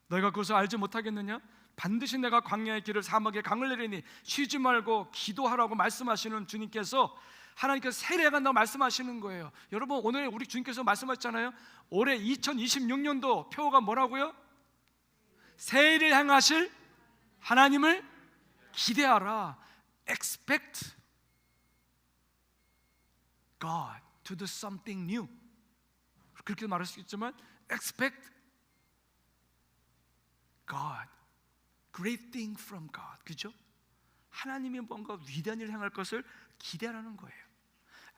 너희가 그것을 알지 못하겠느냐? 반드시 내가 광야의 길을 사막에 강을 내리니 쉬지 말고 기도하라고 말씀하시는 주님께서, 하나님께서 세례 간다고 말씀하시는 거예요. 여러분 오늘 우리 주님께서 말씀하셨잖아요. 올해 2026년도 표어가 뭐라고요? 세례를 행하실 하나님을 기대하라. Expect God to do something new. 그렇게 말할 수 있지만 expect God, great thing from God. 그죠? 하나님이 뭔가 위대한 일을 행할 것을 기대하라는 거예요.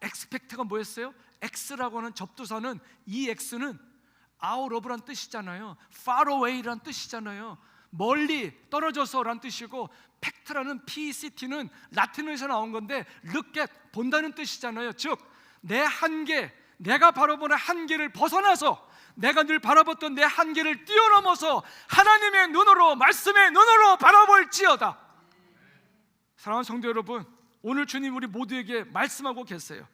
expect가 뭐였어요? x라고 하는 접두사는, 이 x는 out of란 뜻이잖아요. far away란 뜻이잖아요. 멀리 떨어져서란 뜻이고, 팩트라는 PCT는 라틴어에서 나온 건데 look at, 본다는 뜻이잖아요. 즉 내 한계, 내가 바라보는 한계를 벗어나서 내가 늘 바라봤던 내 한계를 뛰어넘어서 하나님의 눈으로, 말씀의 눈으로 바라볼지어다. 사랑하는 성도 여러분, 오늘 주님 우리 모두에게 말씀하고 계세요.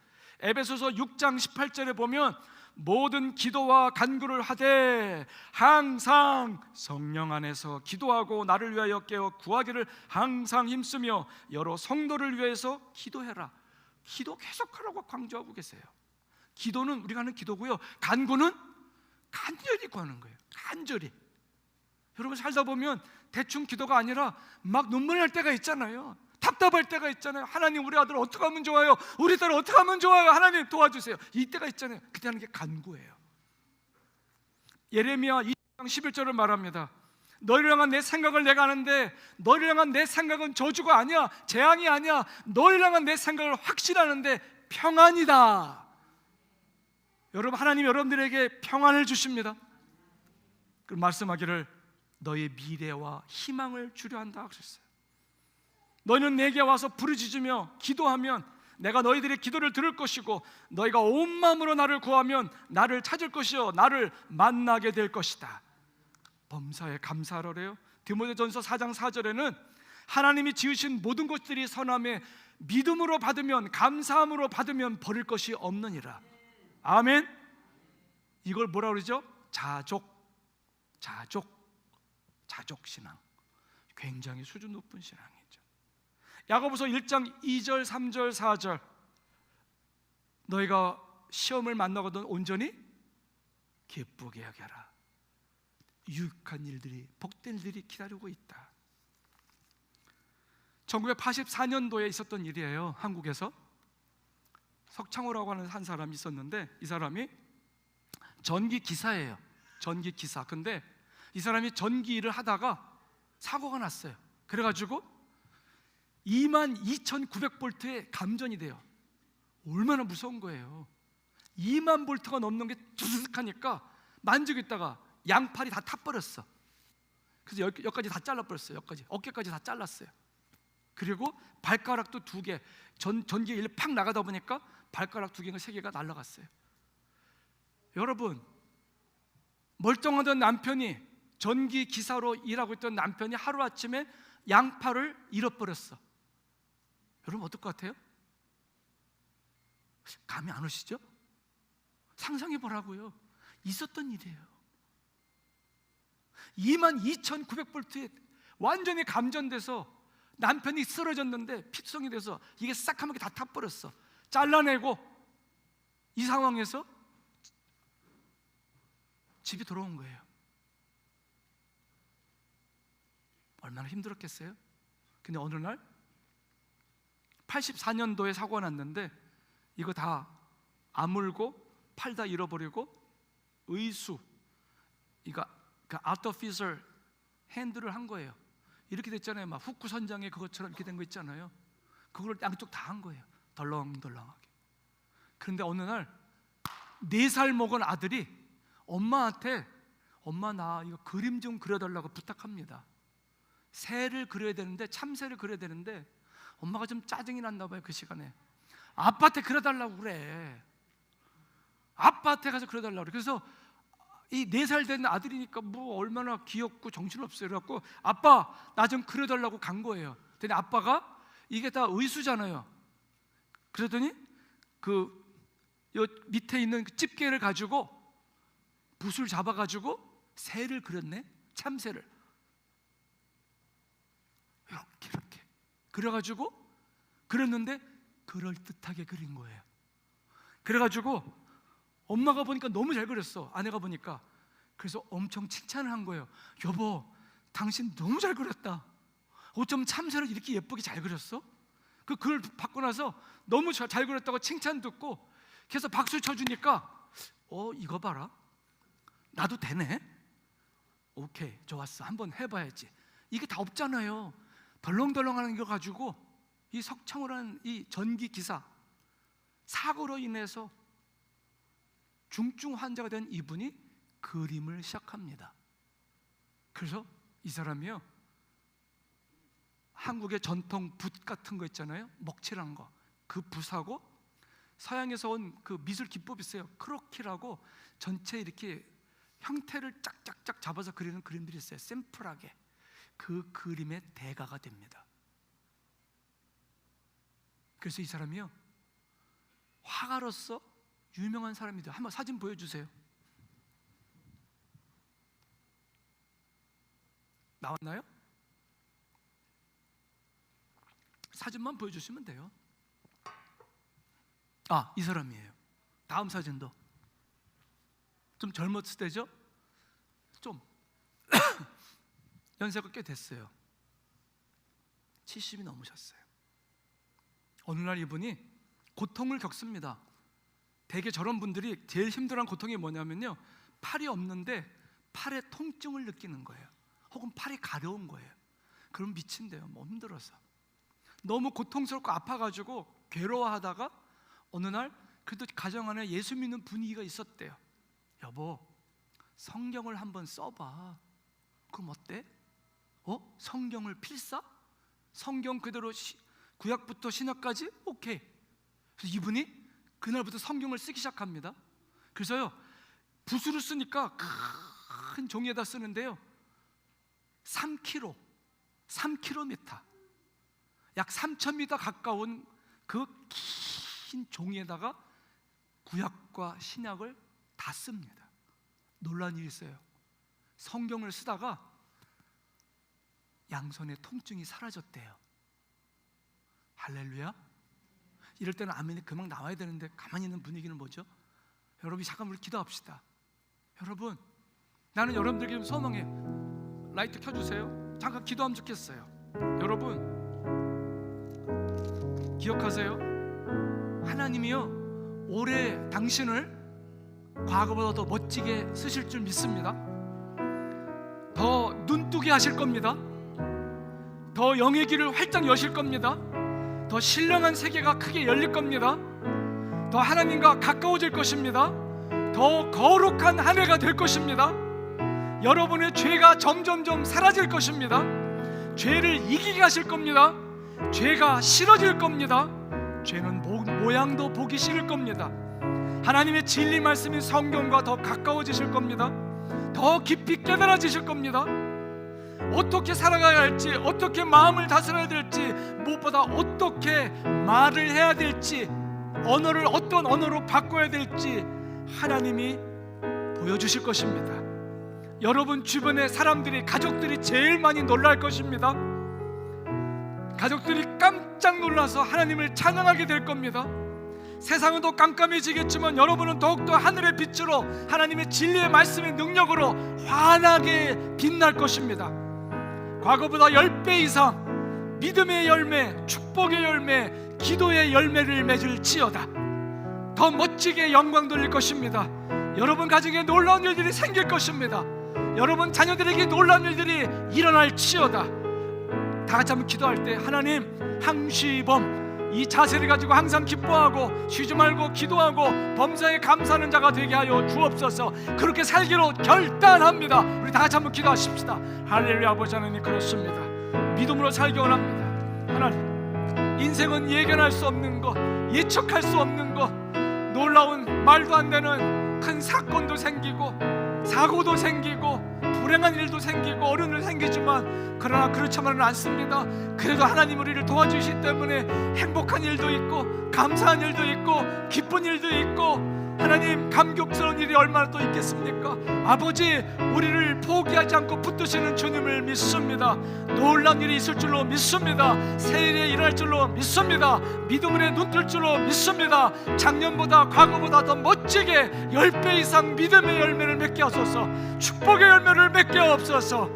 에베소서 6장 18절에 보면 모든 기도와 간구를 하되 항상 성령 안에서 기도하고 나를 위하여 깨어 구하기를 항상 힘쓰며 여러 성도를 위해서 기도해라. 기도 계속하라고 강조하고 계세요. 기도는 우리가 하는 기도고요, 간구는 간절히 구하는 거예요. 간절히. 여러분 살다 보면 대충 기도가 아니라 막 눈물 날 때가 있잖아요. 답답할 때가 있잖아요. 하나님 우리 아들 어떻게 하면 좋아요? 우리 딸 어떻게 하면 좋아요? 하나님 도와주세요. 이때가 있잖아요. 그때 하는 게 간구예요. 예레미야 2장 11절을 말합니다. 너희를 향한 내 생각을 내가 아는데 너희를 향한 내 생각은 저주가 아니야, 재앙이 아니야. 너희를 향한 내 생각을 확실하는데 평안이다. 여러분 하나님 여러분들에게 평안을 주십니다. 그 말씀하기를 너희의 미래와 희망을 주려 한다 하셨어요. 너희는 내게 와서 부르짖으며 기도하면 내가 너희들의 기도를 들을 것이고 너희가 온 마음으로 나를 구하면 나를 찾을 것이요 나를 만나게 될 것이다. 범사에 감사하래요. 디모데전서 4장 4절에는 하나님이 지으신 모든 것들이 선함에 믿음으로 받으면, 감사함으로 받으면 버릴 것이 없느니라. 아멘. 이걸 뭐라 그러죠? 자족 신앙. 굉장히 수준 높은 신앙이죠. 야고보서 1장 2절 3절 4절 너희가 시험을 만나거든 온전히 기쁘게 여겨라. 유익한 일들이, 복된 일들이 기다리고 있다. 1984년도에 있었던 일이에요. 한국에서 석창호라고 하는 한 사람이 있었는데 이 사람이 전기 기사예요. 전기 기사. 근데 이 사람이 전기 일을 하다가 사고가 났어요. 그래가지고 22,900볼트의 감전이 돼요. 얼마나 무서운 거예요. 2만 볼트가 넘는 게 두둑하니까 만지고 있다가 양팔이 다 타버렸어. 그래서 여기까지 다 잘라버렸어요. 여기까지, 어깨까지 다 잘랐어요. 그리고 발가락도 2개, 전기 일 팍 나가다 보니까 발가락 2개가 3개가 날아갔어요. 여러분, 멀쩡하던 남편이, 전기 기사로 일하고 있던 남편이 하루아침에 양팔을 잃어버렸어. 여러분 어떨 것 같아요? 감이 안 오시죠? 상상해 보라고요. 있었던 일이에요. 22,900볼트에 완전히 감전돼서 남편이 쓰러졌는데 피투성이 돼서 이게 싹하게 다 타버렸어. 잘라내고 이 상황에서 집에 돌아온 거예요. 얼마나 힘들었겠어요? 근데 어느 날 84년도에 사고가 났는데 이거 다 아물고 팔 다 잃어버리고 의수, 이거 아토피셜 핸들을 한 거예요. 이렇게 됐잖아요. 막 후쿠 선장에 그것처럼 이렇게 된 거 있잖아요. 그걸 양쪽 다 한 거예요. 덜렁덜렁하게. 그런데 어느 날 4살 먹은 아들이 엄마한테 엄마 나 이거 그림 좀 그려달라고 부탁합니다. 새를 그려야 되는데, 참새를 그려야 되는데 엄마가 좀 짜증이 났나 봐요. 그 시간에 아빠한테 그려달라고 그래. 아빠한테 가서 그려달라고 그래. 그래서 이 4살 된 아들이니까 뭐 얼마나 귀엽고 정신없어요. 그래갖고 아빠 나 좀 그려달라고 간 거예요. 근데 아빠가 이게 다 의수잖아요. 그러더니 그 요 밑에 있는 그 집게를 가지고 붓을 잡아가지고 새를 그렸네. 참새를 이렇게 그려가지고 그렸는데 그럴듯하게 그린 거예요. 그래가지고 엄마가 보니까 너무 잘 그렸어. 아내가 보니까. 그래서 엄청 칭찬을 한 거예요. 여보 당신 너무 잘 그렸다. 어쩜 참새를 이렇게 예쁘게 잘 그렸어? 그 글 받고 나서 너무 잘 그렸다고 칭찬 듣고 그래서 박수 쳐주니까 이거 봐라, 나도 되네. 오케이 좋았어, 한번 해봐야지. 이게 다 없잖아요. 덜렁덜렁하는 거 가지고 이 석창호라는 이 전기 기사 사고로 인해서 중증 환자가 된 이분이 그림을 시작합니다. 그래서 이 사람이요, 한국의 전통 붓 같은 거 있잖아요, 먹칠한 거, 그 붓하고 서양에서 온 그 미술 기법이 있어요. 크로키라고 전체 이렇게 형태를 짝짝짝 잡아서 그리는 그림들이 있어요. 샘플하게. 그 그림의 대가가 됩니다. 그래서 이 사람이요, 화가로서 유명한 사람이다. 한번 사진 보여주세요. 나왔나요? 사진만 보여주시면 돼요. 이 사람이에요. 다음 사진도 좀 젊었을 때죠? 좀 연세가 꽤 됐어요. 70이 넘으셨어요. 어느 날 이분이 고통을 겪습니다. 대개 저런 분들이 제일 힘들어하는 고통이 뭐냐면요, 팔이 없는데 팔에 통증을 느끼는 거예요. 혹은 팔이 가려운 거예요. 그럼 미친대요. 뭐 힘들어서 너무 고통스럽고 아파가지고 괴로워하다가 어느 날 그래도 가정 안에 예수 믿는 분위기가 있었대요. 여보 성경을 한번 써봐. 그럼 어때? 성경을 필사? 성경 그대로 구약부터 신약까지? 오케이. 그래서 이분이 그날부터 성경을 쓰기 시작합니다. 그래서요, 붓으로 쓰니까 큰 종이에다 쓰는데요, 3km 약 3,000m 가까운 그 긴 종이에다가 구약과 신약을 다 씁니다. 놀라운 일이 있어요. 성경을 쓰다가 양손의 통증이 사라졌대요. 할렐루야. 이럴 때는 아멘이 그만 나와야 되는데 가만히 있는 분위기는 뭐죠? 여러분 잠깐 우리 기도합시다. 여러분, 나는 여러분들에게 좀 소망해. 라이트 켜주세요. 잠깐 기도하면 좋겠어요. 여러분 기억하세요. 하나님이요, 올해 당신을 과거보다 더 멋지게 쓰실 줄 믿습니다. 더 눈뜨게 하실 겁니다. 더 영의 길을 활짝 여실 겁니다. 더 신령한 세계가 크게 열릴 겁니다. 더 하나님과 가까워질 것입니다. 더 거룩한 한 해가 될 것입니다. 여러분의 죄가 점점점 사라질 것입니다. 죄를 이기게 하실 겁니다. 죄가 싫어질 겁니다. 죄는 모양도 보기 싫을 겁니다. 하나님의 진리 말씀인 성경과 더 가까워지실 겁니다. 더 깊이 깨달아지실 겁니다. 어떻게 살아가야 할지, 어떻게 마음을 다스려야 될지, 무엇보다 어떻게 말을 해야 될지, 언어를 어떤 언어로 바꿔야 될지 하나님이 보여주실 것입니다. 여러분 주변의 사람들이, 가족들이 제일 많이 놀랄 것입니다. 가족들이 깜짝 놀라서 하나님을 찬양하게 될 겁니다. 세상은 더 깜깜해지겠지만 여러분은 더욱더 하늘의 빛으로 하나님의 진리의 말씀의 능력으로 환하게 빛날 것입니다. 과거보다 10배 이상 믿음의 열매, 축복의 열매, 기도의 열매를 맺을지어다. 더 멋지게 영광 돌릴 것입니다. 여러분 가정에 놀라운 일들이 생길 것입니다. 여러분 자녀들에게 놀라운 일들이 일어날지어다. 다 같이 한번 기도할 때, 하나님, 항시범 이 자세를 가지고 항상 기뻐하고 쉬지 말고 기도하고 범사에 감사하는 자가 되게 하여 주옵소서. 그렇게 살기로 결단합니다. 우리 다 같이 한번 기도하십시다. 할렐루야. 아버지 하나님, 그렇습니다. 믿음으로 살기 원합니다. 하나님, 인생은 예견할 수 없는 것, 예측할 수 없는 것, 놀라운 말도 안 되는 큰 사건도 생기고 사고도 생기고 불행한 일도 생기고 어려운 일도 생기지만, 그러나 그렇지만은 않습니다. 그래도 하나님 우리를 도와주시기 때문에 행복한 일도 있고 감사한 일도 있고 기쁜 일도 있고, 하나님 감격스러운 일이 얼마나 또 있겠습니까? 아버지, 우리를 포기하지 않고 붙드시는 주님을 믿습니다. 놀라운 일이 있을 줄로 믿습니다. 새 일이 일어날 줄로 믿습니다. 믿음으로 눈뜰 줄로 믿습니다. 작년보다 과거보다 더 멋지게 10배 이상 믿음의 열매를 맺게 하소서. 축복의 열매를 맺게 하옵소서.